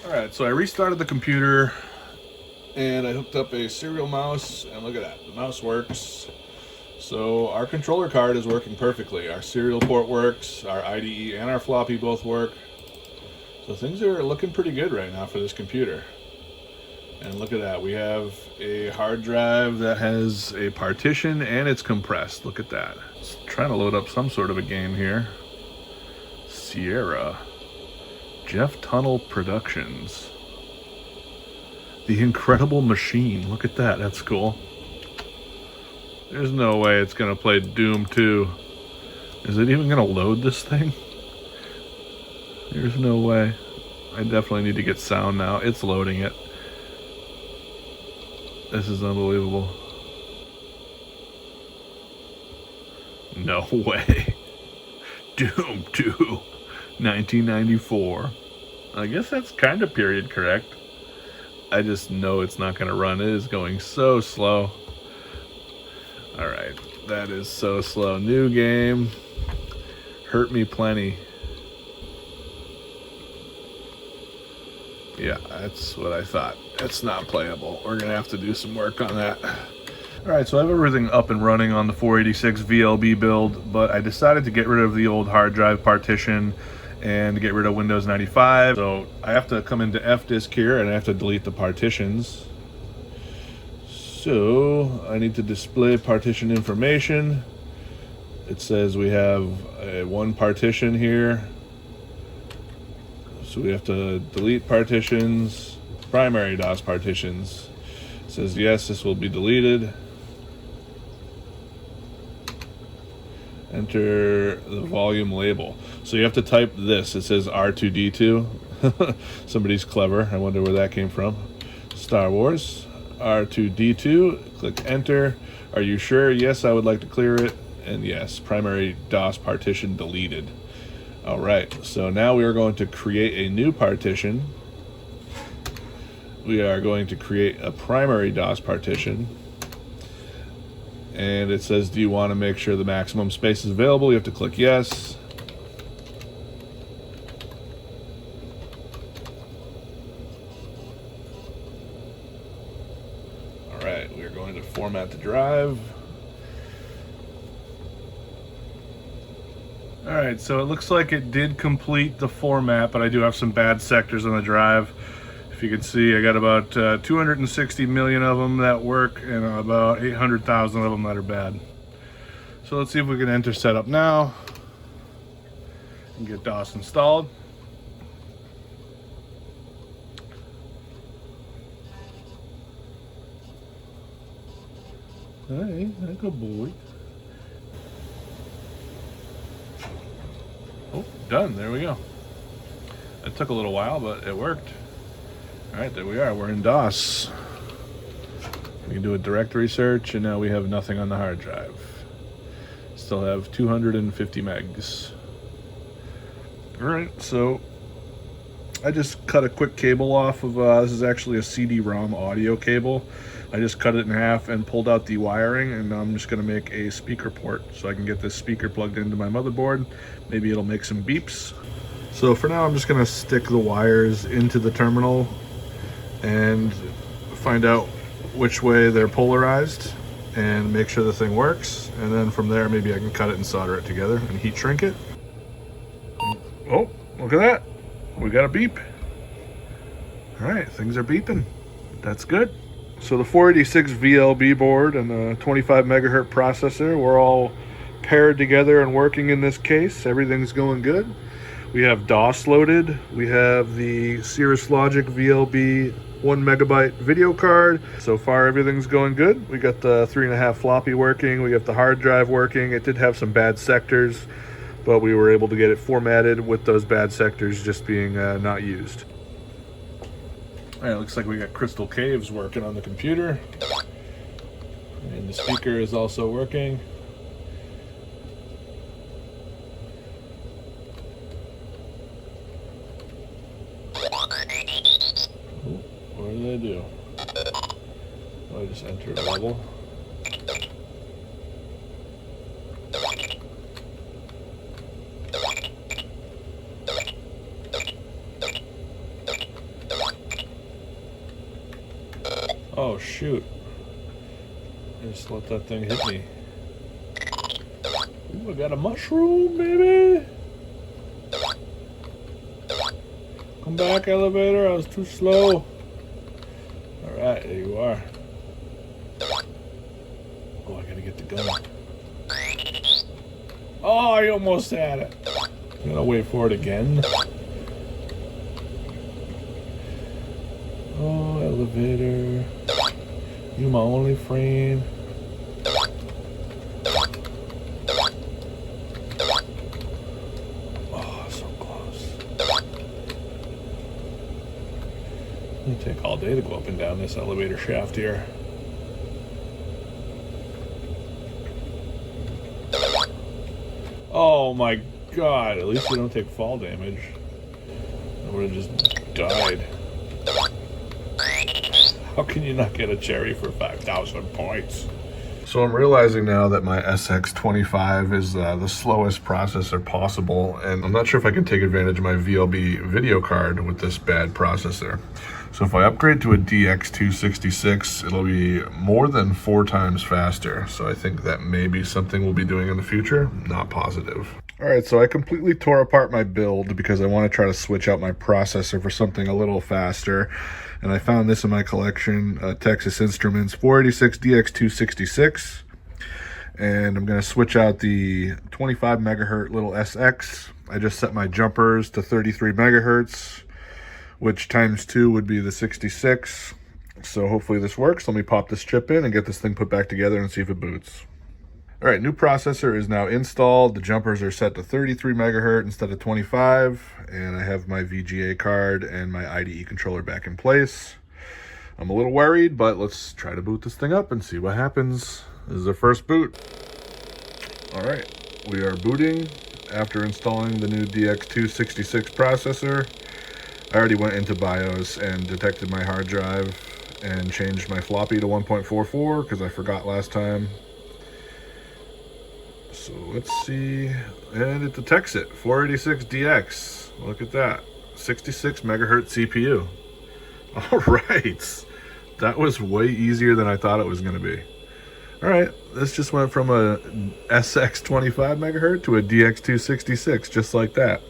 Alright, so I restarted the computer and I hooked up a serial mouse, and look at that, the mouse works. So our controller card is working perfectly. Our serial port works, our IDE and our floppy both work. So things are looking pretty good right now for this computer. And look at that, we have a hard drive that has a partition and it's compressed. Look at that. It's trying to load up some sort of a game here. Sierra. Jeff Tunnel Productions. The Incredible Machine. Look at that, that's cool. There's no way it's gonna play Doom 2. Is it even gonna load this thing? There's no way. I definitely need to get sound now. It's loading it. This is unbelievable. No way. Doom 2, 1994. I guess that's kind of period correct. I just know it's not going to run. It is going so slow. Alright, that is so slow. New game. Hurt me plenty. Yeah, that's what I thought. It's not playable. We're going to have to do some work on that. Alright, so I have everything up and running on the 486 VLB build, but I decided to get rid of the old hard drive partition and get rid of Windows 95. So I have to come into Fdisk here and I have to delete the partitions. So I need to display partition information. It says we have one partition here. So we have to delete partitions, primary DOS partitions. It says yes, this will be deleted. Enter the volume label. So you have to type this. It says R2D2. Somebody's clever. I wonder where that came from. Star Wars. R2D2. Click enter. Are you sure? Yes, I would like to clear it. And yes, primary DOS partition deleted. Alright, so now we are going to create a new partition. We are going to create a primary DOS partition. And it says, do you want to make sure the maximum space is available? You have to click yes. Alright, we're going to format the drive. Alright, so it looks like it did complete the format, but I do have some bad sectors on the drive. If you can see, I got about 260 million of them that work and about 800,000 of them that are bad. So let's see if we can enter setup now and get DOS installed. Hey, good boy. Oh, done. There we go. It took a little while, but it worked. Alright, there we are. We're in DOS. We can do a directory search, and now we have nothing on the hard drive. Still have 250 megs. Alright, so I just cut a quick cable off of, this is actually a CD-rom audio cable. I just cut it in half and pulled out the wiring, and I'm just going to make a speaker port so I can get this speaker plugged into my motherboard. Maybe it'll make some beeps. So for now, I'm just going to stick the wires into the terminal and find out which way they're polarized and make sure the thing works. And then from there, maybe I can cut it and solder it together and heat shrink it. Oh, look at that. We got a beep. All right, things are beeping. That's good. So the 486 VLB board and the 25 megahertz processor, we're all paired together and working in this case. Everything's going good. We have DOS loaded. We have the Cirrus Logic VLB 1 megabyte video card. So far everything's going good. We got the 3.5 floppy working. We got the hard drive working. It did have some bad sectors, but we were able to get it formatted with those bad sectors just being not used. All right, looks like we got Crystal Caves working on the computer. And the speaker is also working. Oh, what did I do? Oh, I just entered a level. Oh shoot. Just let that thing hit me. Ooh, I got a mushroom, baby! Come back, elevator, I was too slow. Alright, there you are. Oh, I gotta get the gun. Oh, I almost had it. I'm gonna wait for it again. Oh, elevator. You my only friend. Oh, so close. It's gonna take all day to go up and down this elevator shaft here. Oh my god, at least we don't take fall damage. I would have just died. How can you not get a cherry for 5,000 points? So I'm realizing now that my SX25 is the slowest processor possible, and I'm not sure if I can take advantage of my VLB video card with this bad processor. So if I upgrade to a DX266, it'll be more than 4 times faster. So I think that may be something we'll be doing in the future. Not positive. All right, so I completely tore apart my build because I want to try to switch out my processor for something a little faster. And I found this in my collection, Texas Instruments 486 DX266. And I'm going to switch out the 25 megahertz little SX. I just set my jumpers to 33 megahertz, which times 2 would be the 66. So hopefully this works. Let me pop this chip in and get this thing put back together and see if it boots. All right, new processor is now installed. The jumpers are set to 33 megahertz instead of 25, and I have my VGA card and my IDE controller back in place. I'm a little worried, but let's try to boot this thing up and see what happens. This is our first boot. All right, we are booting after installing the new DX266 processor. I already went into BIOS and detected my hard drive and changed my floppy to 1.44 because I forgot last time. So let's see, and it detects it, 486DX, look at that, 66 megahertz CPU. All right, that was way easier than I thought it was gonna be. All right, this just went from a SX 25 megahertz to a DX266, just like that.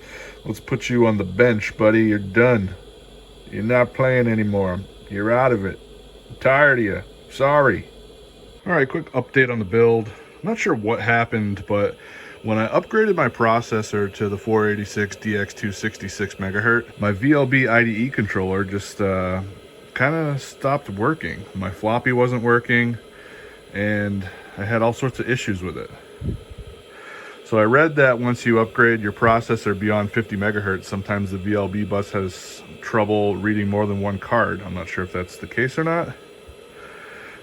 Let's put you on the bench, buddy, you're done. You're not playing anymore, you're out of it. I'm tired of you, sorry. All right, quick update on the build. I'm not sure what happened, but when I upgraded my processor to the 486 DX266 megahertz, my VLB IDE controller just kind of stopped working. My floppy wasn't working, and I had all sorts of issues with it. So I read that once you upgrade your processor beyond 50 megahertz, sometimes the VLB bus has trouble reading more than one card. I'm not sure if that's the case or not.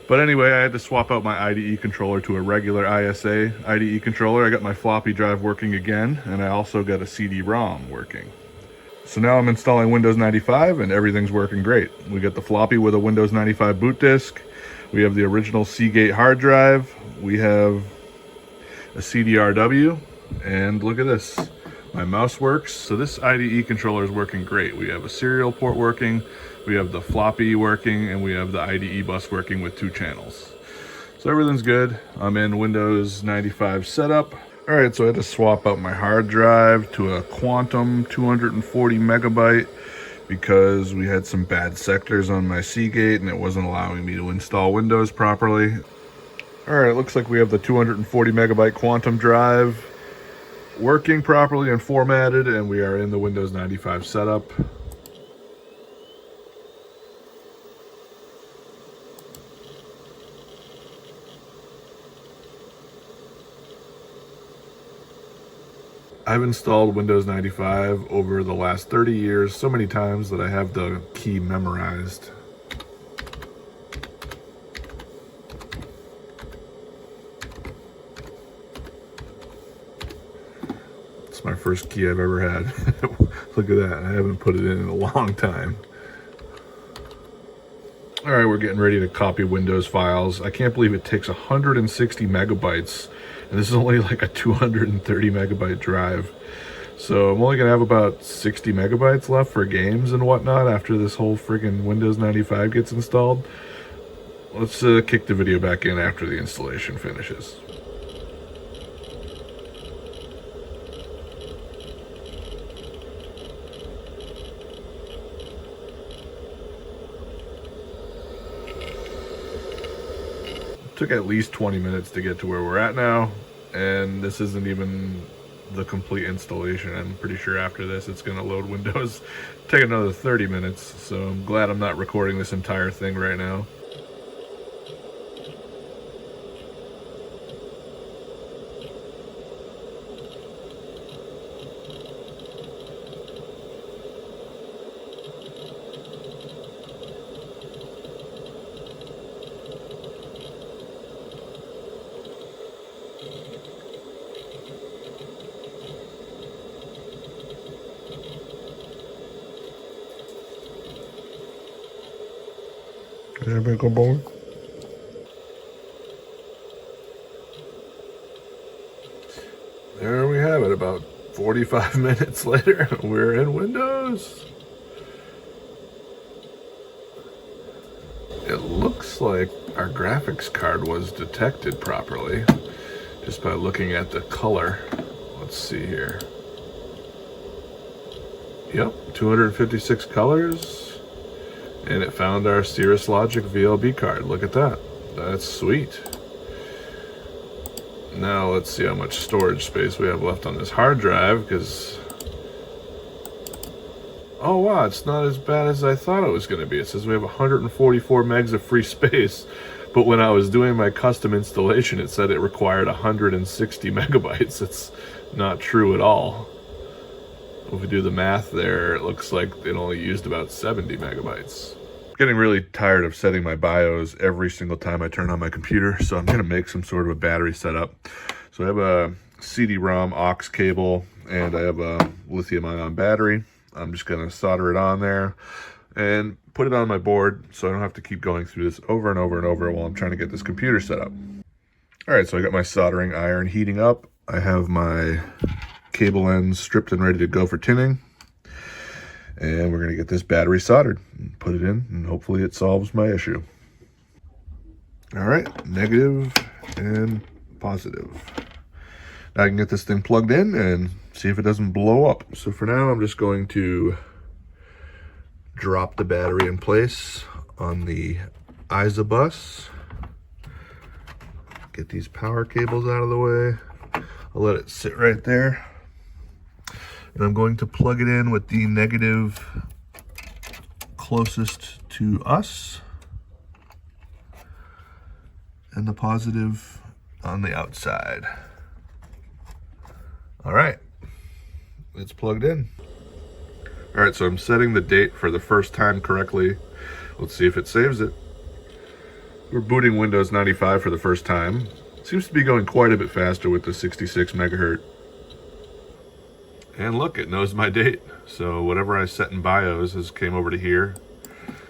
But anyway, I had to swap out my IDE controller to a regular ISA IDE controller. I got my floppy drive working again, and I also got a CD-ROM working. So now I'm installing Windows 95, and everything's working great. We got the floppy with a Windows 95 boot disk. We have the original Seagate hard drive. We have a CDRW, and look at this. My mouse works. So this IDE controller is working great. We have a serial port working. We have the floppy working, and we have the IDE bus working with 2 channels. So everything's good. I'm in Windows 95 setup. All right, so I had to swap out my hard drive to a Quantum 240 megabyte because we had some bad sectors on my Seagate and it wasn't allowing me to install Windows properly. All right, it looks like we have the 240 megabyte Quantum drive working properly and formatted, and we are in the Windows 95 setup. I've installed Windows 95 over the last 30 years so many times that I have the key memorized. It's my first key I've ever had. Look at that, I haven't put it in a long time. All right, we're getting ready to copy Windows files. I can't believe it takes 160 megabytes, and this is only like a 230 megabyte drive. So I'm only gonna have about 60 megabytes left for games and whatnot after this whole friggin' Windows 95 gets installed. let's kick the video back in after the installation finishes. Took at least 20 minutes to get to where we're at now, and this isn't even the complete installation. I'm pretty sure after this it's going to load Windows, take another 30 minutes, so I'm glad I'm not recording this entire thing right now. Everybody go bowling? There we have it. About 45 minutes later, we're in Windows. It looks like our graphics card was detected properly just by looking at the color. Let's see here. Yep, 256 colors. And it found our Cirrus Logic VLB card. Look at that. That's sweet. Now let's see how much storage space we have left on this hard drive, because... oh wow, it's not as bad as I thought it was going to be. It says we have 144 megs of free space, but when I was doing my custom installation, it said it required 160 megabytes. It's not true at all. If we do the math there, it looks like it only used about 70 megabytes. I'm getting really tired of setting my BIOS every single time I turn on my computer, so I'm gonna make some sort of a battery setup. So I have a Cd-rom aux cable, and I have a lithium-ion battery. I'm just gonna solder it on there and put it on my board so I don't have to keep going through this over and over and over while I'm trying to get this computer set up. All right, so I got my soldering iron heating up. I have my cable ends stripped and ready to go for tinning, and we're going to get this battery soldered and put it in, and hopefully it solves my issue. All right, negative and positive. Now I can get this thing plugged in and see if it doesn't blow up. So for now, I'm just going to drop the battery in place on the ISA bus, get these power cables out of the way. I'll let it sit right there. And I'm going to plug it in with the negative closest to us and the positive on the outside. All right, it's plugged in. All right, so I'm setting the date for the first time correctly. Let's see if it saves it. We're booting Windows 95 for the first time. Seems to be going quite a bit faster with the 66 megahertz. And look, it knows my date. So whatever I set in BIOS has came over to here.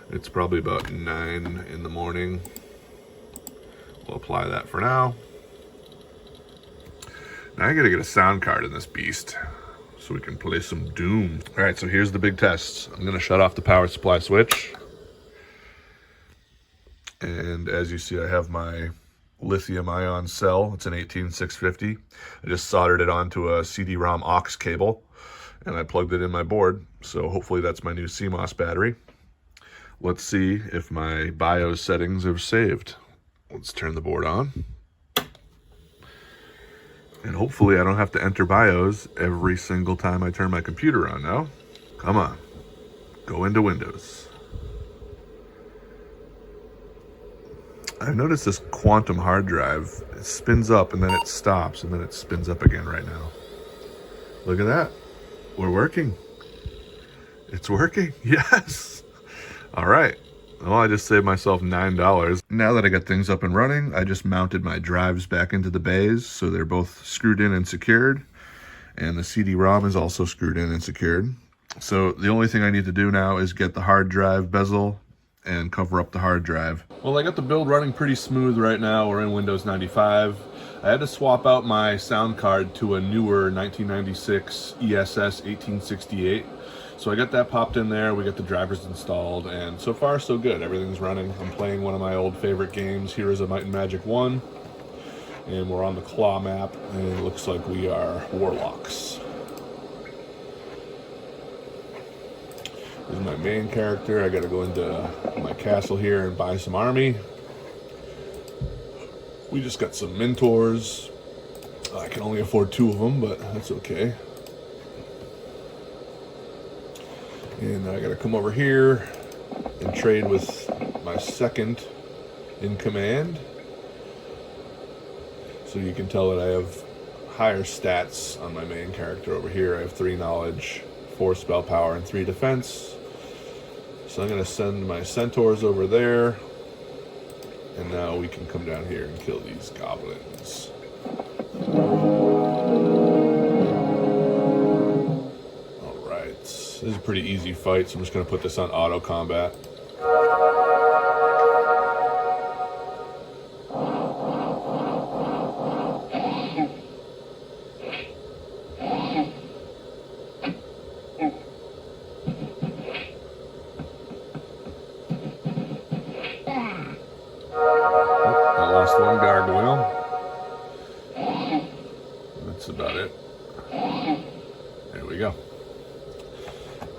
It's probably about 9 in the morning. We'll apply that for now. Now I gotta get a sound card in this beast so we can play some Doom. All right, so here's the big test. I'm gonna shut off the power supply switch. And as you see, I have my lithium-ion cell. It's an 18650. I just soldered it onto a Cd-rom aux cable, and I plugged it in my board. So hopefully that's my new Cmos battery. Let's see if my BIOS settings have saved. Let's turn the board on. And hopefully I don't have to enter BIOS every single time I turn my computer on now. Come on, go into Windows. I've noticed this quantum hard drive, it spins up and then it stops and then it spins up again right now. Look at that. We're working. It's working. Yes. All right. Well, I just saved myself $9. Now that I got things up and running, I just mounted my drives back into the bays so they're both screwed in and secured. And the CD-ROM is also screwed in and secured. So the only thing I need to do now is get the hard drive bezel and cover up the hard drive. Well, I got the build running pretty smooth right now. We're in Windows 95. I had to swap out my sound card to a newer 1996 ESS 1868. So I got that popped in there, we got the drivers installed, and so far so good. Everything's running. I'm playing one of my old favorite games, Heroes of Might and Magic 1, and we're on the claw map, and it looks like we are warlocks. This is my main character. I gotta go into my castle here and buy some army. We just got some mentors. I can only afford 2 of them, but that's okay. And I gotta come over here and trade with my second in command. So you can tell that I have higher stats on my main character over here. I have 3 knowledge, 4 spell power, and 3 defense. So I'm gonna send my centaurs over there. And now we can come down here and kill these goblins. This is a pretty easy fight, so I'm just going to put this on auto combat. Oh, I lost 1 gargoyle. That's about it. There we go.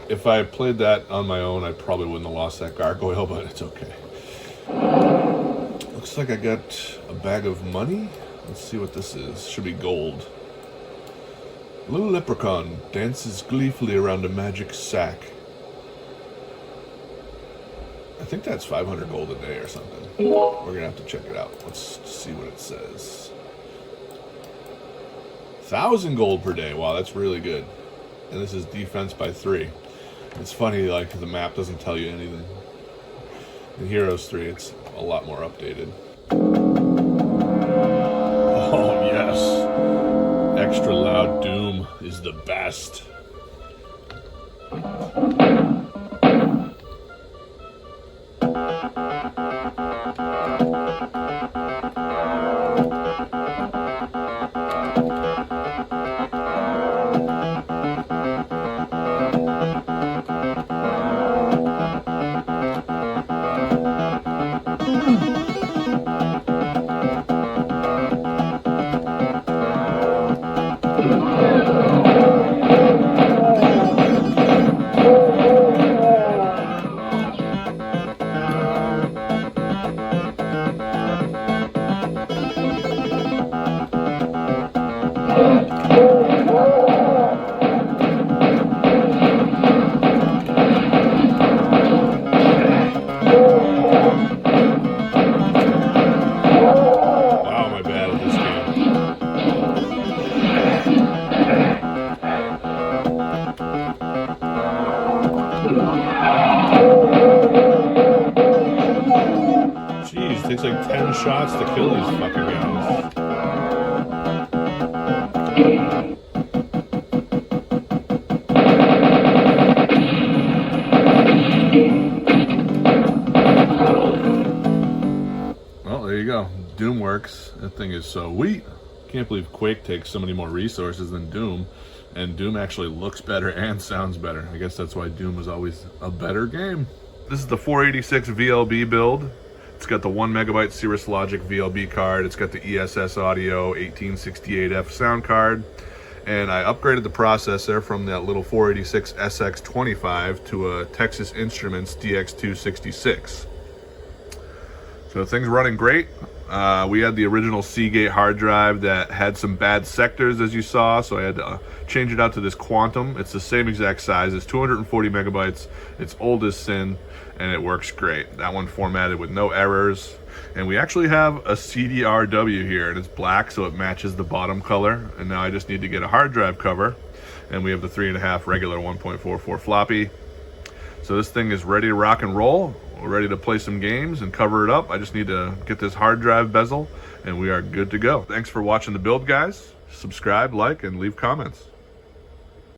If I played that on my own, I probably wouldn't have lost that gargoyle, but it's okay. Looks like I got a bag of money. Let's see what this is. Should be gold. A little leprechaun dances gleefully around a magic sack. I think that's 500 gold a day or something. We're gonna have to check it out. Let's see what it says. 1,000 gold per day. Wow, that's really good. And this is defense by 3. It's funny, like, the map doesn't tell you anything. In Heroes 3, it's a lot more updated. Oh, yes. Extra loud Doom is the best. Jeez, it takes like 10 shots to kill these fucking guys. Well, there you go. Doom works. That thing is so sweet. Can't believe Quake takes so many more resources than Doom, and Doom actually looks better and sounds better. I guess that's why Doom was always a better game. This is the 486 VLB build. It's got the 1 megabyte Cirrus Logic VLB card. It's got the ESS Audio 1868F sound card. And I upgraded the processor from that little 486 SX25 to a Texas Instruments DX266. So the thing's running great. We had the original Seagate hard drive that had some bad sectors, as you saw, so I had to change it out to this Quantum. It's the same exact size. It's 240 megabytes. It's old as sin, and it works great. That one formatted with no errors. And we actually have a CD-RW here, and it's black, so it matches the bottom color. And now I just need to get a hard drive cover, and we have the 3.5 regular 1.44 floppy. So this thing is ready to rock and roll. We're ready to play some games and cover it up. I just need to get this hard drive bezel, and we are good to go. Thanks for watching the build, guys. Subscribe, like, and leave comments.